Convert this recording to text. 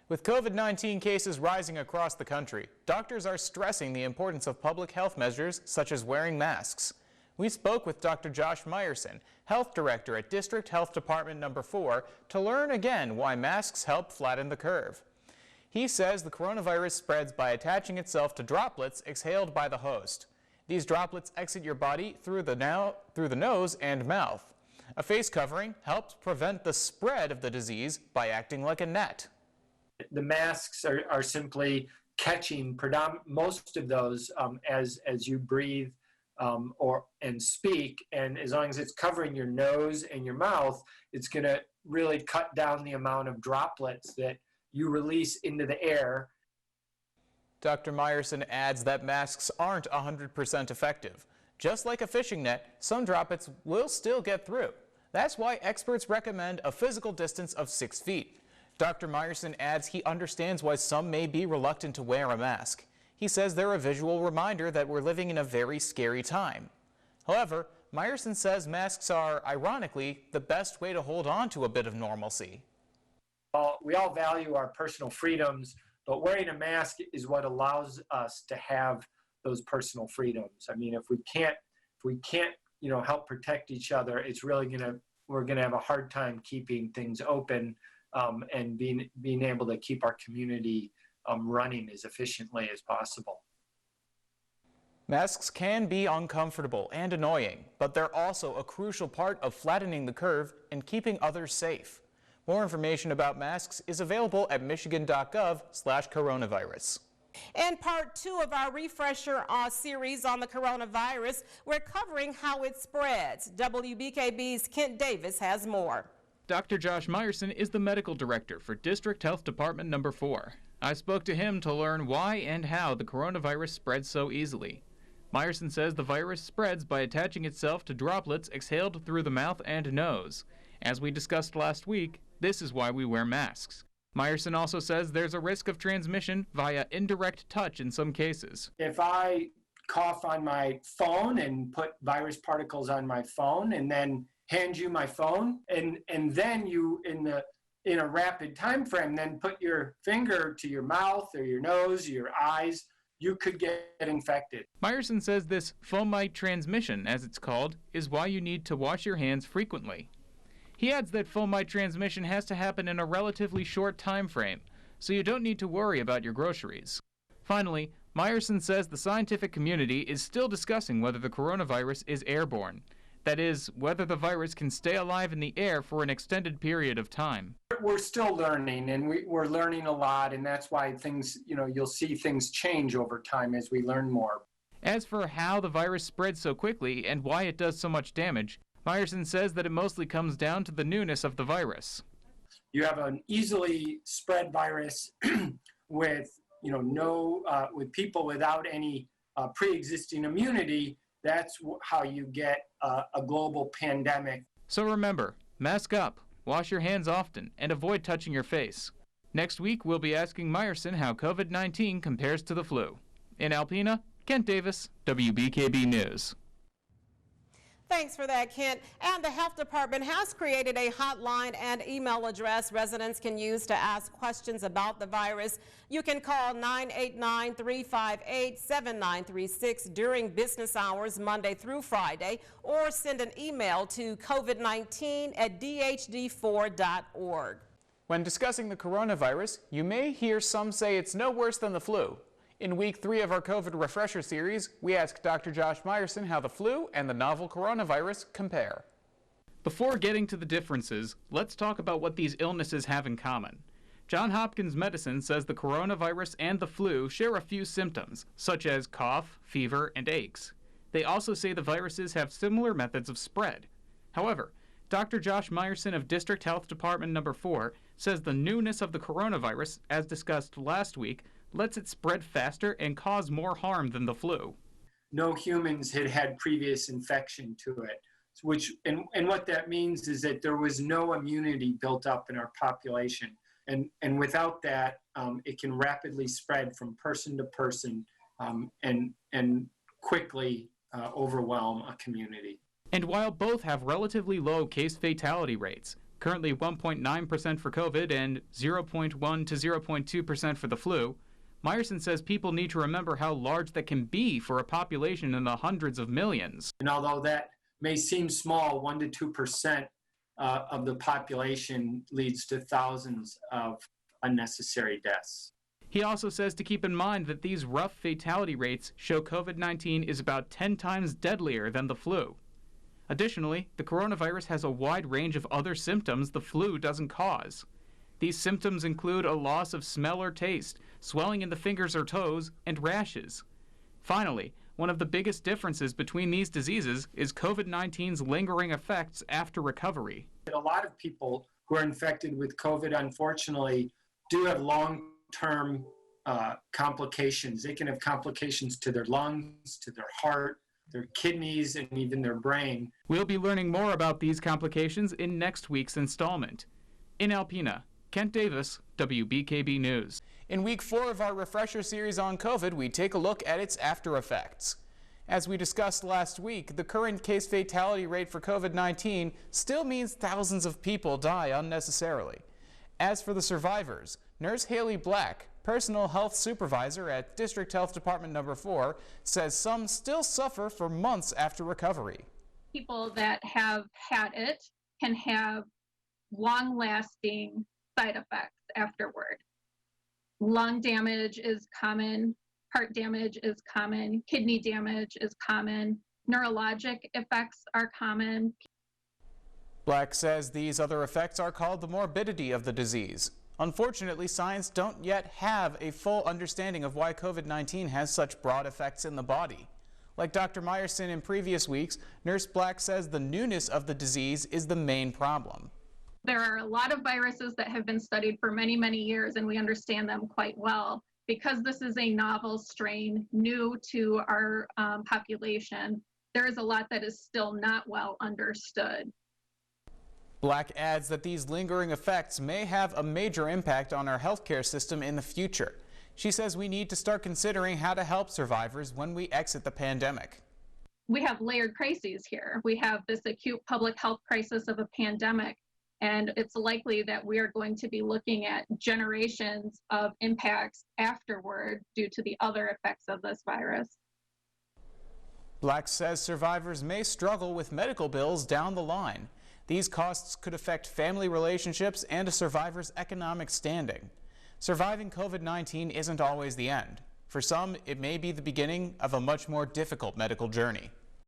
With COVID-19 cases rising across the country, doctors are stressing the importance of public health measures such as wearing masks. We spoke with Dr. Josh Meyerson, Health Director at District Health Department Number 4, to learn again why masks help flatten the curve. He says the coronavirus spreads by attaching itself to droplets exhaled by the host. These droplets exit your body through the nose and mouth. A face covering helps prevent the spread of the disease by acting like a net. The masks are simply catching most of those as you breathe and speak, and as long as it's covering your nose and your mouth, it's going to really cut down the amount of droplets that you release into the air. Dr. Meyerson adds that masks aren't 100% effective. Just like a fishing net, some droplets will still get through. That's why experts recommend a physical distance of 6 feet. Dr. Meyerson adds he understands why some may be reluctant to wear a mask. He says they're a visual reminder that we're living in a very scary time. However, Meyerson says masks are, ironically, the best way to hold on to a bit of normalcy. We all value our personal freedoms, but wearing a mask is what allows us to have those personal freedoms. I mean, if we can't, help protect each other, it's really we're gonna have a hard time keeping things open and being able to keep our community running as efficiently as possible. Masks can be uncomfortable and annoying, but they're also a crucial part of flattening the curve and keeping others safe. More information about masks is available at michigan.gov/coronavirus. In part 2 of our Refresher series on the coronavirus, we're covering how it spreads. WBKB's Kent Davis has more. Dr. Josh Meyerson is the medical director for District Health Department Number 4. I spoke to him to learn why and how the coronavirus spreads so easily. Meyerson says the virus spreads by attaching itself to droplets exhaled through the mouth and nose. As we discussed last week, this is why we wear masks. Meyerson also says there's a risk of transmission via indirect touch in some cases. If I cough on my phone and put virus particles on my phone and then hand you my phone, and then you, in a rapid time frame, then put your finger to your mouth or your nose or your eyes, you could get infected. Meyerson says this fomite transmission, as it's called, is why you need to wash your hands frequently. He adds that fomite transmission has to happen in a relatively short time frame, so you don't need to worry about your groceries. Finally, Meyerson says the scientific community is still discussing whether the coronavirus is airborne. That is, whether the virus can stay alive in the air for an extended period of time. We're still learning, and we're learning a lot, and that's why things, you'll see things change over time as we learn more. As for how the virus spreads so quickly and why it does so much damage, Meyerson says that it mostly comes down to the newness of the virus. You have an easily spread virus with, with people without any pre-existing immunity. That's how you get a global pandemic. So remember, mask up, wash your hands often, and avoid touching your face. Next week, we'll be asking Meyerson how COVID-19 compares to the flu. In Alpena, Kent Davis, WBKB News. Thanks for that, Kent. And the Health Department has created a hotline and email address residents can use to ask questions about the virus. You can call 989-358-7936 during business hours Monday through Friday, or send an email to covid19@dhd4.org. When discussing the coronavirus, you may hear some say it's no worse than the flu. In week 3 of our COVID Refresher series, we asked Dr. Josh Meyerson how the flu and the novel coronavirus compare. Before getting to the differences, let's talk about what these illnesses have in common. Johns Hopkins Medicine says the coronavirus and the flu share a few symptoms, such as cough, fever, and aches. They also say the viruses have similar methods of spread. However, Dr. Josh Meyerson of District Health Department Number 4 says the newness of the coronavirus, as discussed last week, lets it spread faster and cause more harm than the flu. No humans had previous infection to it, and what that means is that there was no immunity built up in our population. And without that, it can rapidly spread from person to person and quickly overwhelm a community. And while both have relatively low case fatality rates, currently 1.9% for COVID and 0.1 to 0.2% for the flu. Meyerson says people need to remember how large that can be for a population in the hundreds of millions. And although that may seem small, 1 to 2% of the population leads to thousands of unnecessary deaths. He also says to keep in mind that these rough fatality rates show COVID-19 is about 10 times deadlier than the flu. Additionally, the coronavirus has a wide range of other symptoms the flu doesn't cause. These symptoms include a loss of smell or taste, swelling in the fingers or toes, and rashes. Finally, one of the biggest differences between these diseases is COVID-19's lingering effects after recovery. A lot of people who are infected with COVID, unfortunately, do have long-term complications. They can have complications to their lungs, to their heart, their kidneys, and even their brain. We'll be learning more about these complications in next week's installment. In Alpena, Kent Davis, WBKB News. In week 4 of our Refresher series on COVID, we take a look at its after effects. As we discussed last week, the current case fatality rate for COVID-19 still means thousands of people die unnecessarily. As for the survivors, Nurse Haley Black, Personal Health Supervisor at District Health Department number 4, says some still suffer for months after recovery. People that have had it can have long-lasting side effects afterward. Lung damage is common, heart damage is common, kidney damage is common, neurologic effects are common. Black says these other effects are called the morbidity of the disease. Unfortunately, science don't yet have a full understanding of why COVID-19 has such broad effects in the body. Like Dr. Meyerson in previous weeks, Nurse Black says the newness of the disease is the main problem. There are a lot of viruses that have been studied for many, many years, and we understand them quite well. Because this is a novel strain, new to our population, there is a lot that is still not well understood. Black adds that these lingering effects may have a major impact on our healthcare system in the future. She says we need to start considering how to help survivors when we exit the pandemic. We have layered crises here. We have this acute public health crisis of a pandemic, and it's likely that we are going to be looking at generations of impacts afterward due to the other effects of this virus. Black says survivors may struggle with medical bills down the line. These costs could affect family relationships and a survivor's economic standing. Surviving COVID-19 isn't always the end. For some, it may be the beginning of a much more difficult medical journey.